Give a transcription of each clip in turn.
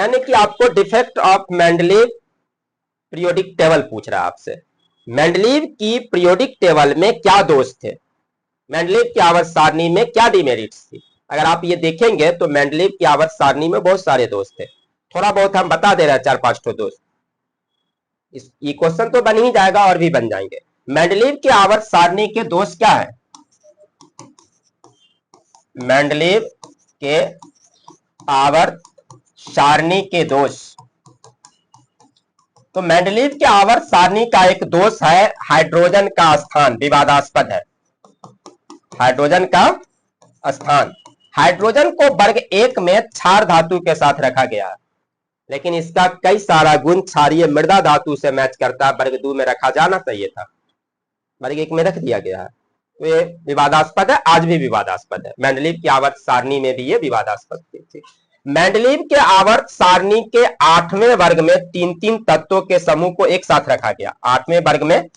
यानी कि आपको defect of Mendeleev periodic table पूछ रहा है आपसे। मेंडलीव की पीरियोडिक टेबल में क्या दोष थे, मेंडलीव की आवर्त सारणी में क्या डिमेरिट्स थी। अगर आप ये देखेंगे तो मेंडलीव की आवर्त सारणी में बहुत सारे दोष थे, थोड़ा बहुत हम बता दे रहे हैं, 4-5 ठो दोष। ये क्वेश्चन तो बन ही जाएगा और भी बन जाएंगे। मेंडलीव की आवर्त सारणी के दोष क्या है, मेंडलीव के आवर्त सारणी के दोष। तो मेंडलीव के आवर्त सारणी का एक दोष है हाइड्रोजन का स्थान विवादास्पद है। हाइड्रोजन का स्थान, हाइड्रोजन को वर्ग 1 में क्षार धातु के साथ रखा गया है, लेकिन इसका कई सारा गुण क्षारीय मृदा धातु से मैच करता है। वर्ग 2 में रखा जाना चाहिए था, वर्ग 1 में रख दिया गया है, तो ये विवादास्पद है, आज भी विवादास्पद है। मेंडलीव की आवर्त सारणी में भी ये विवादास्पद थी। मेंडलीव के आवर्त सारणी के 8वें वर्ग में 3-3 तत्वों के समूह को एक साथ रखा गया। 8वें वर्ग में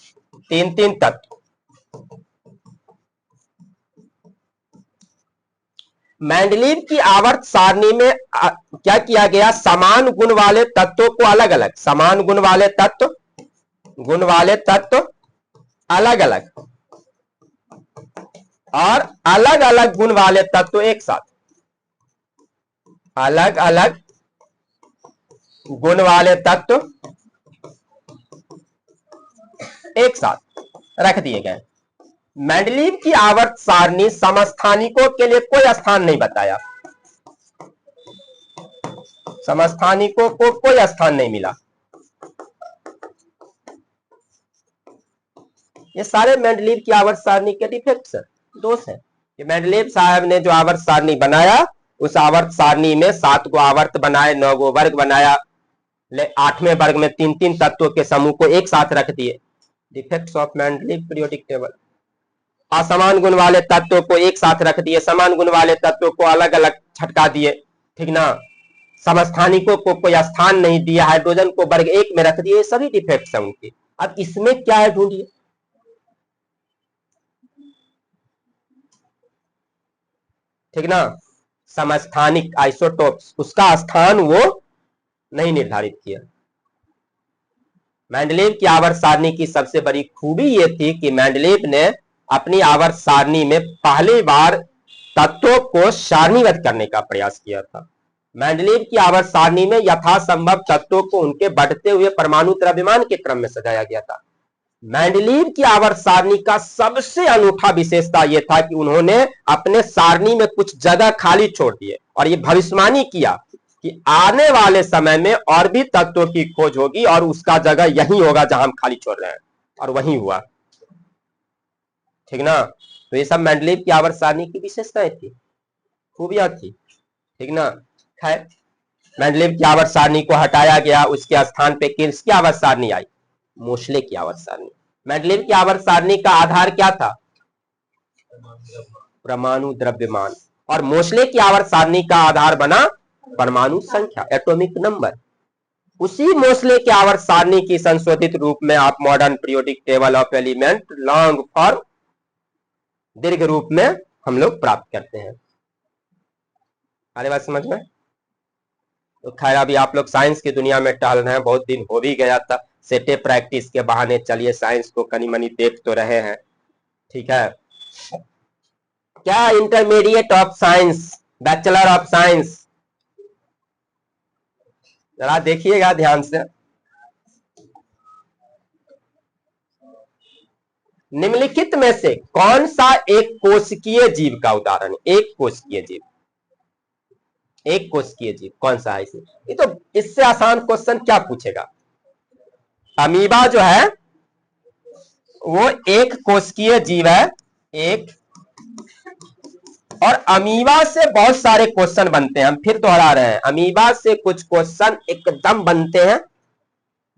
3-3 तत्व। मेंडलीव की आवर्त सारणी में क्या किया गया, समान गुण वाले तत्वों को अलग अलग, समान गुण वाले तत्व अलग अलग और अलग अलग गुण वाले तत्व एक साथ, अलग अलग गुण वाले तत्व एक साथ रख दिए गए। मेंडलीव की आवर्त सारणी समस्थानिकों के लिए कोई स्थान नहीं बताया, समस्थानिकों को कोई स्थान नहीं मिला। ये सारे मेंडलीव की आवर्त सारणी के डिफेक्ट्स है, दोष है। कि मेंडलीव साहब ने जो आवर्त सारणी बनाया, उस आवर्त सारणी में 7 गो आवर्त बनाए, 9 गो वर्ग बनाया, 8वें वर्ग में 3-3 तत्वों के समूह को एक साथ रख दिए। Defects of Mendeleev periodic table. असमान गुण वाले तत्वों को एक साथ रख दिए, समान गुण वाले तत्वों को अलग अलग छटका दिए, ठीक ना। समस्थानिकों को कोई स्थान नहीं दिया, हाइड्रोजन को वर्ग 1 में रख दिए, सभी डिफेक्ट्स हैं उनके। अब इसमें क्या है ढूंढिए, ठीक ना। समस्थानिक आइसोटोप्स, उसका स्थान वो नहीं निर्धारित किया। मेंडलीव की आवर्त सारणी की सबसे बड़ी खूबी ये थी कि मेंडलीव ने अपनी आवर्त सारणी में पहली बार तत्वों को सारणीबद्ध करने का प्रयास किया था। मेंडलीव की आवर्त सारणी में यथासंभव तत्वों को उनके बढ़ते हुए परमाणु द्रव्यमान के क्रम में सजाया गया था। मेंडलीव की आवर्त सारणी का सबसे अनूठा विशेषता यह था कि उन्होंने अपने सारणी में कुछ जगह खाली छोड़ दिए और ये भविष्यवाणी किया कि आने वाले समय में और भी तत्वों की खोज होगी और उसका जगह यही होगा जहां हम खाली छोड़ रहे हैं, और वही हुआ, ठीक ना। तो ये सब मेंडलीव की आवर्त सारणी की विशेषताएं थी, खूबियां थी, ठीक ना। खैर, मेंडलीव की आवर्त सारणी को हटाया गया, उसके स्थान पे किसकी आवर्त सारणी आई, मोशले की आवर्त सारणी। मेंडलीव की आवर्त सारणी का आधार क्या था, परमाणु द्रव्यमान, और मोशले की आवर्त सारणी का आधार बना परमाणु संख्या, एटॉमिक नंबर। उसी मोशले की आवर्त सारणी की संशोधित रूप में आप modern periodic table of element long form दीर्घ रूप में हम लोग प्राप्त करते हैं। अरे बात समझ में। तो खैर, अभी आप लोग साइंस की दुनिया में टहल रहे हैं, बहुत दिन हो भी गया था, सेटे प्रैक्टिस के बहाने चलिए साइंस को कनी मनी देख तो रहे हैं, ठीक है। क्या intermediate of science, bachelor of science, जरा देखिएगा ध्यान से। निम्नलिखित में से कौन सा एक कोशिकीय जीव का उदाहरण, एक कोशिकीय जीव, एक कोशिकीय जीव कौन सा है? ये तो इससे आसान क्वेश्चन क्या पूछेगा। अमीबा जो है वो एक कोशिकीय जीव है, एक, और अमीबा से बहुत सारे क्वेश्चन बनते हैं। हम फिर दोहरा रहे हैं, अमीबा से कुछ क्वेश्चन एकदम बनते हैं,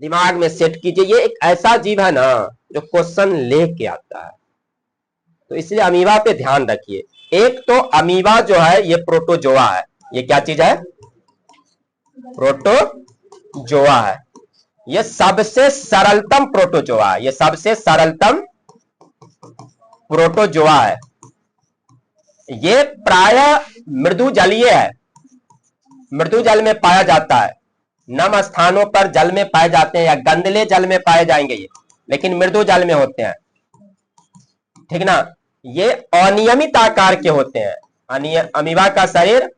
दिमाग में सेट कीजिए। ये एक ऐसा जीव है ना जो क्वेश्चन लेके आता है, तो इसलिए अमीबा पे ध्यान रखिए। एक तो अमीबा जो है ये प्रोटोजोआ है, ये क्या चीज है, प्रोटोजोआ है। ये सबसे सरलतम प्रोटोजोआ है, ये सबसे सरलतम प्रोटोजोआ है। ये प्रायः मृदु जलीय है, मृदु जल में पाया जाता है, नम स्थानों पर जल में पाए जाते हैं या गंदले जल में पाए जाएंगे ये, लेकिन मृदु जल में होते हैं, ठीक ना। ये अनियमित आकार के होते हैं, अमीबा का शरीर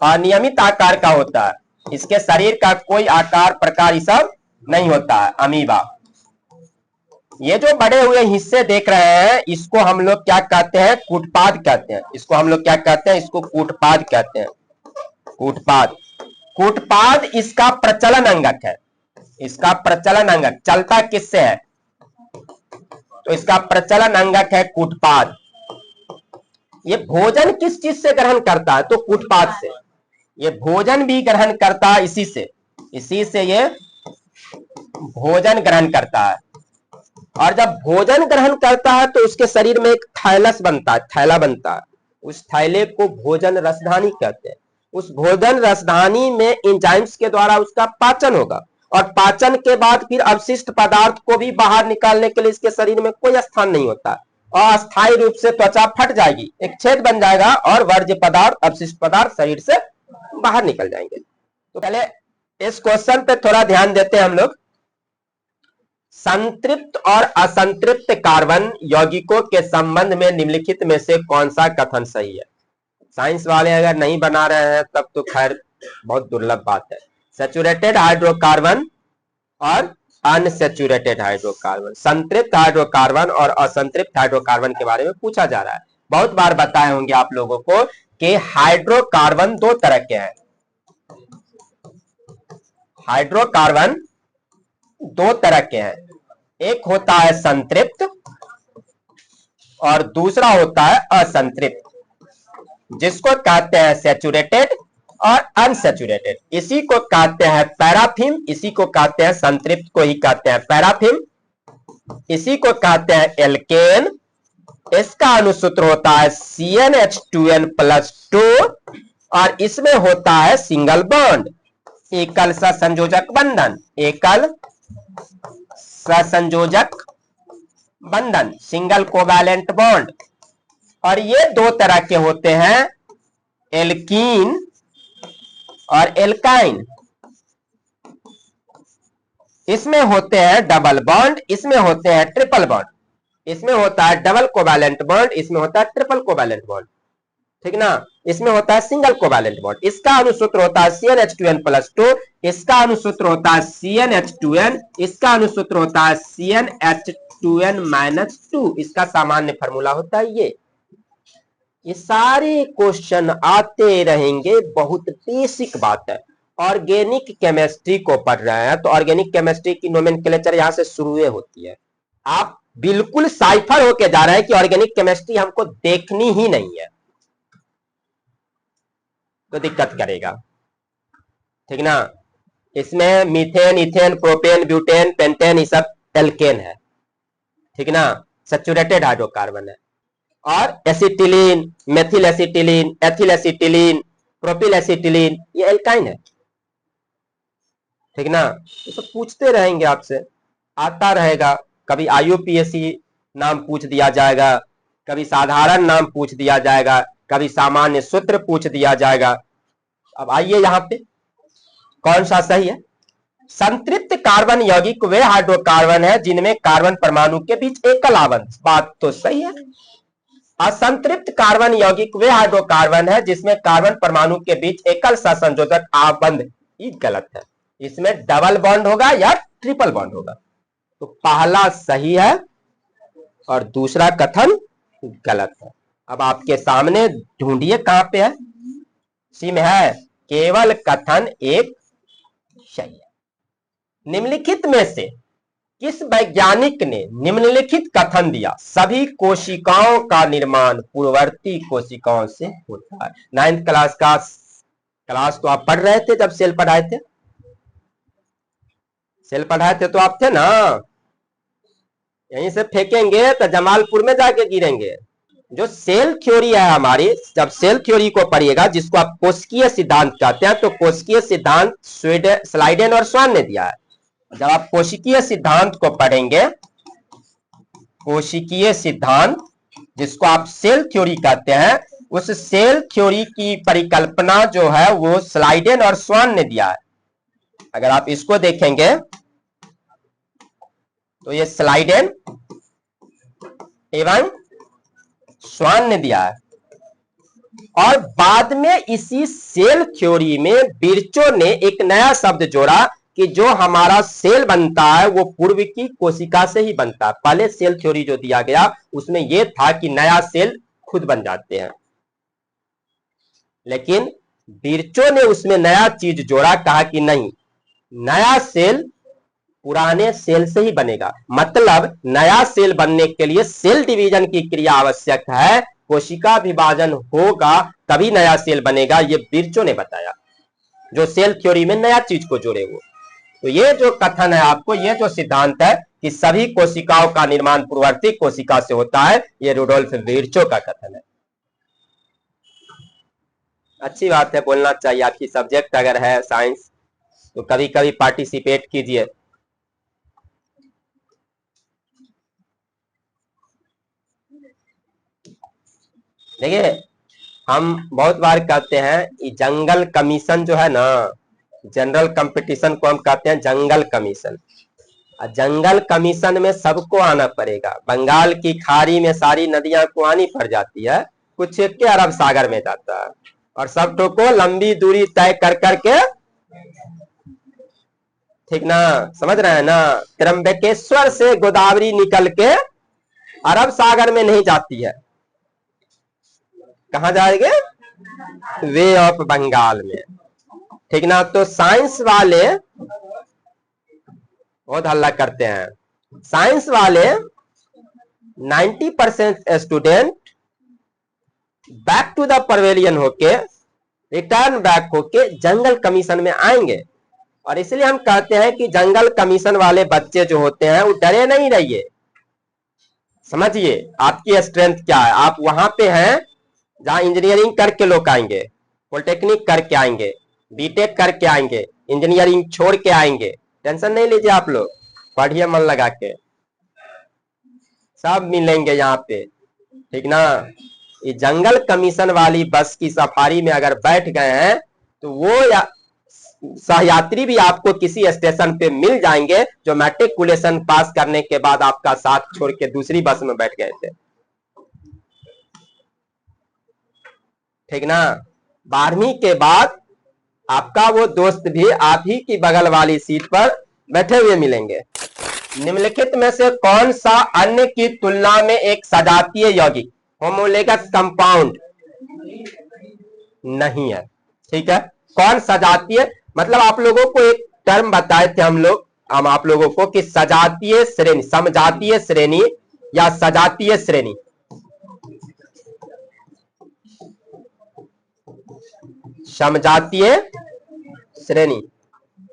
अनियमित आकार का होता है, इसके शरीर का कोई आकार प्रकार ये सब नहीं होता है अमीबा। ये जो बड़े हुए हिस्से देख रहे हैं इसको हम लोग क्या कहते हैं, कूटपाद कहते हैं। इसको हम लोग क्या कहते हैं, इसको कूटपाद कहते हैं, कूटपाद। कूटपाद इसका प्रचलन अंगक है, इसका प्रचलन अंगक चलता किससे है, तो इसका प्रचलन अंगक है कूटपाद। ये भोजन किस चीज से ग्रहण करता है, तो कूटपाद से। ये भोजन भी ग्रहण करता है इसी से ये भोजन ग्रहण करता है। और जब भोजन ग्रहण करता है तो उसके शरीर में एक थैलस बनता है, थैला बनता है, उस थैले को भोजन रसधानी कहते हैं। उस भोजन रसधानी में एंजाइम्स के द्वारा उसका पाचन होगा, और पाचन के बाद फिर अवशिष्ट पदार्थ को भी बाहर निकालने के लिए इसके शरीर में कोई स्थान नहीं होता, अस्थायी रूप से त्वचा फट जाएगी, एक छेद बन जाएगा और वर्ज्य पदार्थ अवशिष्ट पदार्थ शरीर से बाहर निकल जाएंगे। तो पहले इस क्वेश्चन पे थोड़ा ध्यान देते हैं हम लोग। संतृप्त और असंतृप्त कार्बन यौगिकों के संबंध में निम्नलिखित में से कौन सा कथन सही है। साइंस वाले अगर नहीं बना रहे हैं तब तो खैर बहुत दुर्लभ बात है। सैचुरेटेड हाइड्रोकार्बन और अनसैचुरेटेड हाइड्रोकार्बन, संतृप्त हाइड्रोकार्बन और असंतृप्त हाइड्रोकार्बन के बारे में पूछा जा रहा है। बहुत बार बताए होंगे आप लोगों को कि हाइड्रोकार्बन दो तरह के हैं, हाइड्रोकार्बन दो तरह के हैं, एक होता है संतृप्त और दूसरा होता है असंतृप्त, जिसको कहते हैं सैचुरेटेड और अनसैचुरेटेड। इसी को कहते हैं पैराफिन, इसी को कहते हैं संतृप्त को ही कहते हैं पैराफिन, इसी को कहते हैं एल्केन। इसका अनुसूत्र होता है CnH2n+2 और इसमें होता है सिंगल बॉन्ड, एकल सहसंयोजक बंधन, एकल सहसंयोजक बंधन, सिंगल कोवैलेंट बॉन्ड। और ये दो तरह के होते हैं, एल्कीन और एल्काइन। इसमें होते हैं डबल बॉन्ड, इसमें होते हैं ट्रिपल बॉन्ड। इसमें होता है डबल कोवैलेंट बॉन्ड, इसमें होता है ट्रिपल कोवैलेंट बॉन्ड, ठीक ना। इसमें होता है सिंगल कोवैलेंट बॉन्ड। इसका अनुसूत्र होता है CnH2n+2, इसका अनुसूत्र होता है CnH2n, इसका अनुसूत्र होता है CnH2n-2, इसका सामान्य फार्मूला होता है ये सारे क्वेश्चन आते रहेंगे, बहुत बेसिक बात है। ऑर्गेनिक केमिस्ट्री को पढ़ रहे हैं तो ऑर्गेनिक केमिस्ट्री की नोमेनक्लेचर यहां से शुरू होती है। आप बिल्कुल साइफर होके जा रहे हैं कि ऑर्गेनिक केमिस्ट्री हमको देखनी ही नहीं है तो दिक्कत करेगा, ठीक ना। इसमें methane, ethane, propane, butane, pentane ये सब एल्केन है, ठीक ना, सैचुरेटेड हाइड्रोकार्बन है। और acetylene, methyl acetylene, ethyl acetylene, propyl acetylene ये एल्काइन है, ठीक ना। ये सब पूछते रहेंगे आपसे, आता रहेगा। कभी IUPAC नाम पूछ दिया जाएगा, कभी साधारण नाम पूछ दिया जाएगा, कभी सामान्य सूत्र पूछ दिया जाएगा। अब आइए यहां पे कौन सा सही है। संतृप्त कार्बन यौगिक वे हाइड्रोकार्बन है जिनमें कार्बन परमाणु के बीच एकल आबंध, बात तो सही है। असंतृप्त कार्बन यौगिक वे हाइड्रोकार्बन है जिसमें कार्बन परमाणु के बीच एकल सहसंयोजक आबंध, ये गलत है। इसमें डबल बॉन्ड होगा या ट्रिपल बॉन्ड होगा। तो पहला सही है और दूसरा कथन गलत है। अब आपके सामने ढूंढिए कहां पे है, सी में है, केवल कथन एक सही है। निम्नलिखित में से किस वैज्ञानिक ने निम्नलिखित कथन दिया, सभी कोशिकाओं का निर्माण पूर्ववर्ती कोशिकाओं से होता है। 9th क्लास तो आप पढ़ रहे थे जब सेल पढ़ाए थे, सेल पढ़ाए थे तो आप थे ना। यहीं से फेंकेंगे तो जमालपुर में जाके गिरेंगे। जो सेल थ्योरी है हमारी, जब सेल थ्योरी को पढ़िएगा जिसको आप कोशिकीय सिद्धांत कहते हैं, तो कोशिकीय सिद्धांत स्लाइडेन और स्वान ने दिया है। जब आप कोशिकीय सिद्धांत को पढ़ेंगे, कोशिकीय सिद्धांत जिसको आप सेल थ्योरी कहते हैं, उस सेल थ्योरी की परिकल्पना जो है वो स्लाइडेन और स्वान ने दिया है। अगर आप इसको देखेंगे तो ये स्लाइडेन एवं स्वान ने दिया है। और बाद में इसी सेल थ्योरी में बिरचो ने एक नया शब्द जोड़ा कि जो हमारा सेल बनता है वो पूर्व की कोशिका से ही बनता है। पहले सेल थ्योरी जो दिया गया उसमें यह था कि नया सेल खुद बन जाते हैं, लेकिन बिरचो ने उसमें नया चीज जोड़ा, कहा कि नहीं, नया सेल पुराने सेल से ही बनेगा। मतलब नया सेल बनने के लिए सेल डिवीजन की क्रिया आवश्यक है, कोशिका विभाजन होगा तभी नया सेल बनेगा। ये बिरचो ने बताया, जो सेल थ्योरी में नया चीज को जोड़े वो। तो ये जो कथन है आपको, ये जो सिद्धांत है कि सभी कोशिकाओं का निर्माण पूर्ववर्ती कोशिका से होता है, ये रुडोल्फ बिरचो का कथन है। अच्छी बात है, बोलना चाहिए। आपकी सब्जेक्ट अगर है साइंस तो कभी कभी पार्टिसिपेट कीजिए। देखिए, हम बहुत बार कहते हैं कि जंगल कमीशन जो है ना, जनरल कंपटीशन को हम कहते हैं जंगल कमीशन। जंगल कमीशन में सबको आना पड़ेगा। बंगाल की खाड़ी में सारी नदियां को आनी पड़ जाती है, कुछ एक के अरब सागर में जाता है, और सब को लंबी दूरी तय कर करके, ठीक ना, समझ रहे हैं ना, त्र्यंबकेश्वर से गोदावरी निकल के अरब सागर में नहीं जाती है। कहां जाएंगे? वे ऑफ बंगाल में, ठीक ना। तो साइंस वाले बहुत हल्ला करते हैं। साइंस वाले 90% student back to the pavilion होके, रिटर्न बैक होके जंगल कमीशन में आएंगे। और इसलिए हम कहते हैं कि जंगल कमीशन वाले बच्चे जो होते हैं वो डरे नहीं रहिए। समझिए आपकी स्ट्रेंथ क्या है। आप वहां पे हैं जहां इंजीनियरिंग करके लोग आएंगे, पॉलिटेक्निक करके आएंगे, बीटेक करके आएंगे, इंजीनियरिंग छोड़ के आएंगे। टेंशन नहीं लीजिए, आप लोग पढ़िए मन लगा के, सब मिलेंगे यहाँ पे, ठीक ना। ये जंगल कमीशन वाली बस की सफारी में अगर बैठ गए हैं तो वो सहयात्री भी आपको किसी स्टेशन पे मिल जाएंगे जो मैट्रिकुलेशन पास करने के बाद आपका साथ छोड़ के दूसरी बस में बैठ गए थे, ठीक ना। 12वीं के बाद आपका वो दोस्त भी आप ही की बगल वाली सीट पर बैठे हुए मिलेंगे। निम्नलिखित में से कौन सा अन्य की तुलना में एक सजातीय यौगिक होमोलेगस कंपाउंड नहीं है? ठीक है, कौन सजातीय, मतलब आप लोगों को एक टर्म बताए थे हम आप लोगों को कि सजातीय श्रेणी, समजातीय श्रेणी या सजातीय श्रेणी। समजातीय श्रेणी,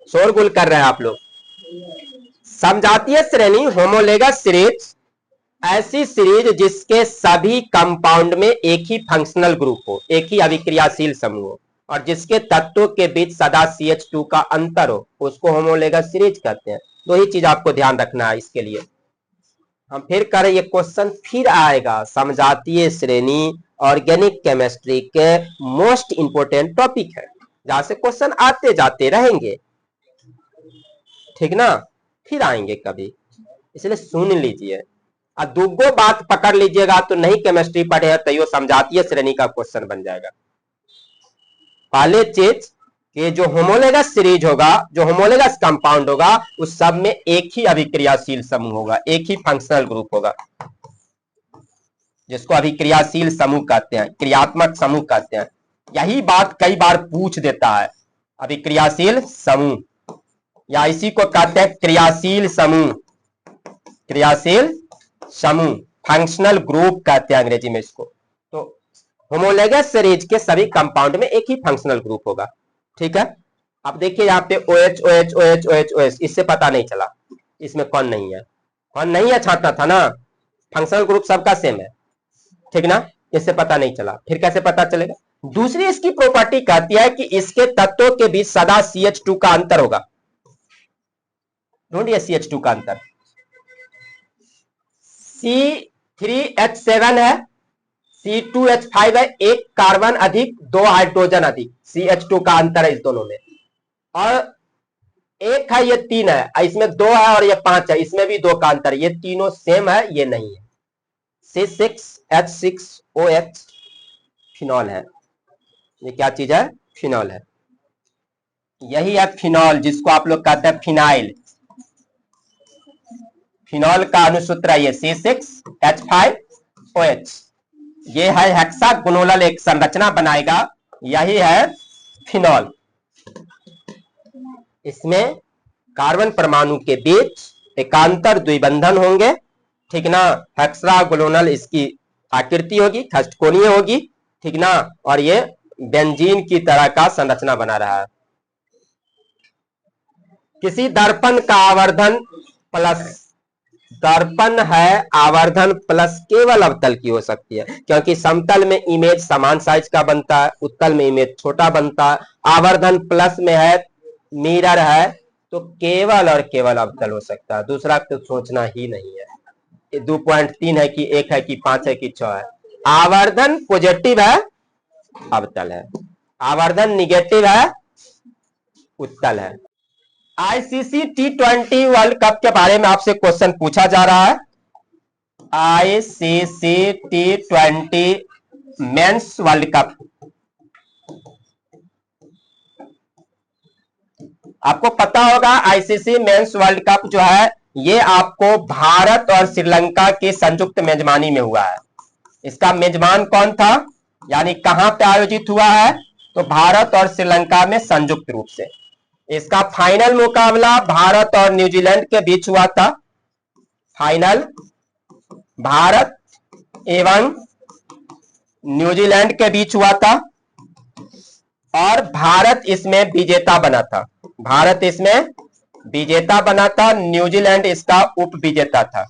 शोरगुल कर रहे हैं आप लोग। समजातीय श्रेणी होमोलेगस सीरीज, ऐसी सीरीज जिसके सभी कंपाउंड में एक ही फंक्शनल ग्रुप हो, एक ही अभिक्रियाशील समूह हो, और जिसके तत्वों के बीच सदा CH2 का अंतर हो, उसको होमोलेगस सीरीज कहते हैं। दो ही चीज आपको ध्यान रखना है इसके लिए। हम फिर करें, ये क्वेश्चन फिर आएगा। समजातीय श्रेणी ऑर्गेनिक केमिस्ट्री के मोस्ट इंपोर्टेंट टॉपिक है, जहां से क्वेश्चन आते जाते रहेंगे, ठीक ना। फिर आएंगे कभी, इसलिए सुन लीजिए। और दुगो बात पकड़ लीजिएगा तो नहीं केमिस्ट्री पढ़े हैं तो समजातीय श्रेणी का क्वेश्चन बन जाएगा। पहले चीज कि जो होमोलेगस सीरीज होगा, जो होमोलेगस कंपाउंड होगा, उस सब में एक ही अभिक्रियाशील समूह होगा, एक ही फंक्शनल ग्रुप होगा, जिसको अभिक्रियाशील समूह कहते हैं, क्रियात्मक समूह कहते हैं। यही बात कई बार पूछ देता है, अभिक्रियाशील समूह, या इसी को कहते हैं क्रियाशील समूह, क्रियाशील समूह, फंक्शनल ग्रुप कहते हैं अंग्रेजी में इसको। तो होमोलेगस सीरीज के सभी कंपाउंड में एक ही फंक्शनल ग्रुप होगा, ठीक है। अब देखिए यहाँ पे OH OH OH OH OH, इससे पता नहीं चला इसमें कौन नहीं है, कौन नहीं है छांटना था ना, फंक्शनल ग्रुप सबका सेम है, ठीक ना। इससे पता नहीं चला, फिर कैसे पता चलेगा? दूसरी इसकी प्रॉपर्टी कहती है कि इसके तत्वों के बीच सदा CH2 का अंतर होगा। ढूंढिए CH2 का अंतर। C3H7 है, C2H5 है, एक कार्बन अधिक 2 हाइड्रोजन अधिक, CH2 का अंतर है इस दोनों में। और एक है, ये 3 है, इसमें 2 है और ये 5 है, इसमें भी 2 का अंतर है, ये तीनों सेम है, ये नहीं है। C6H6OH फिनॉल है। ये क्या चीज है? फिनॉल है। यही है फिनॉल, जिसको आप लोग कहते हैं फिनाइल। फिनॉल का अनुसूत्र है ये C6H5OH। ये है हेक्सागोनल, एक संरचना बनाएगा, यही है फिनॉल। इसमें कार्बन परमाणु के बीच एकांतर द्विबंधन होंगे, ठीक ना। हेक्सागोनल इसकी आकृति होगी, षटकोणीय होगी, ठीक ना। और ये बेंजीन की तरह का संरचना बना रहा है। किसी दर्पण का आवर्धन प्लस, दर्पण है आवर्धन प्लस केवल अवतल की हो सकती है, क्योंकि समतल में इमेज समान साइज का बनता है, उत्तल में इमेज छोटा बनता है। आवर्धन प्लस में है, मिरर है, तो केवल और केवल अवतल हो सकता है, दूसरा तो सोचना ही नहीं है। 2.3 है कि 1 है कि 5 है कि 6 है। आवर्धन पॉजिटिव है, अवतल है। आवर्धन निगेटिव है, उत्तल है। आईसीसी T20 वर्ल्ड कप के बारे में आपसे क्वेश्चन पूछा जा रहा है। ICC T20 mains world cup, आपको पता होगा आईसीसी मेंस वर्ल्ड कप जो है ये आपको भारत और श्रीलंका की संयुक्त मेजबानी में हुआ है। इसका मेजबान कौन था, यानी कहां पे आयोजित हुआ है, तो भारत और श्रीलंका में संयुक्त रूप से। इसका फाइनल मुकाबला भारत और न्यूजीलैंड के बीच हुआ था। फाइनल भारत एवं न्यूजीलैंड के बीच हुआ था और भारत इसमें विजेता बना था। भारत इसमें विजेता बना था, न्यूजीलैंड इसका उप विजेता था।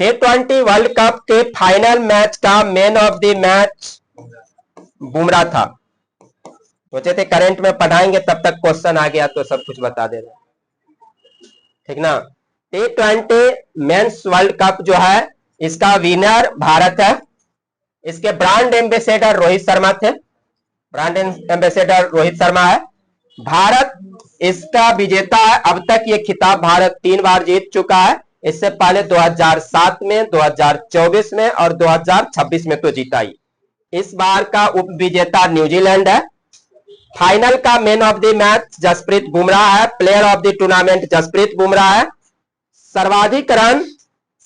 T20 वर्ल्ड कप के फाइनल मैच का man of the match Bumrah था। सोचे थे करंट में पढ़ाएंगे, तब तक क्वेश्चन आ गया तो सब कुछ बता दे रहे, ठीक ना। T20 मेंस वर्ल्ड कप जो है इसका विनर भारत है। इसके ब्रांड एम्बेसडर रोहित शर्मा थे, ब्रांड एम्बेसडर रोहित शर्मा है। भारत इसका विजेता है। अब तक ये खिताब भारत 3 बार जीत चुका है। इससे पहले 2007 में, 2024 में और 2026 में तो जीता ही। इस बार का उप विजेता न्यूजीलैंड है। फाइनल का man of the match Jasprit Bumrah है। Player of the tournament Jasprit Bumrah है। सर्वाधिक रन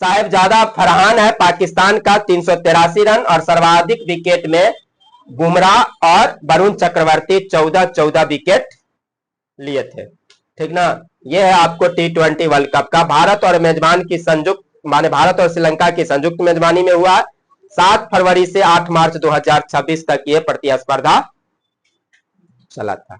साहिबजादा फरहान है पाकिस्तान का 383 रन, और सर्वाधिक विकेट में बुमराह और वरुण चक्रवर्ती 14 विकेट लिए थे, ठीक ना। यह है आपको T20 वर्ल्ड कप का भारत और मेजबान की संयुक्त, माने भारत और श्रीलंका की संयुक्त मेजबानी में हुआ। 7 फरवरी से 8 मार्च 2026 तक यह प्रतिस्पर्धा चला था।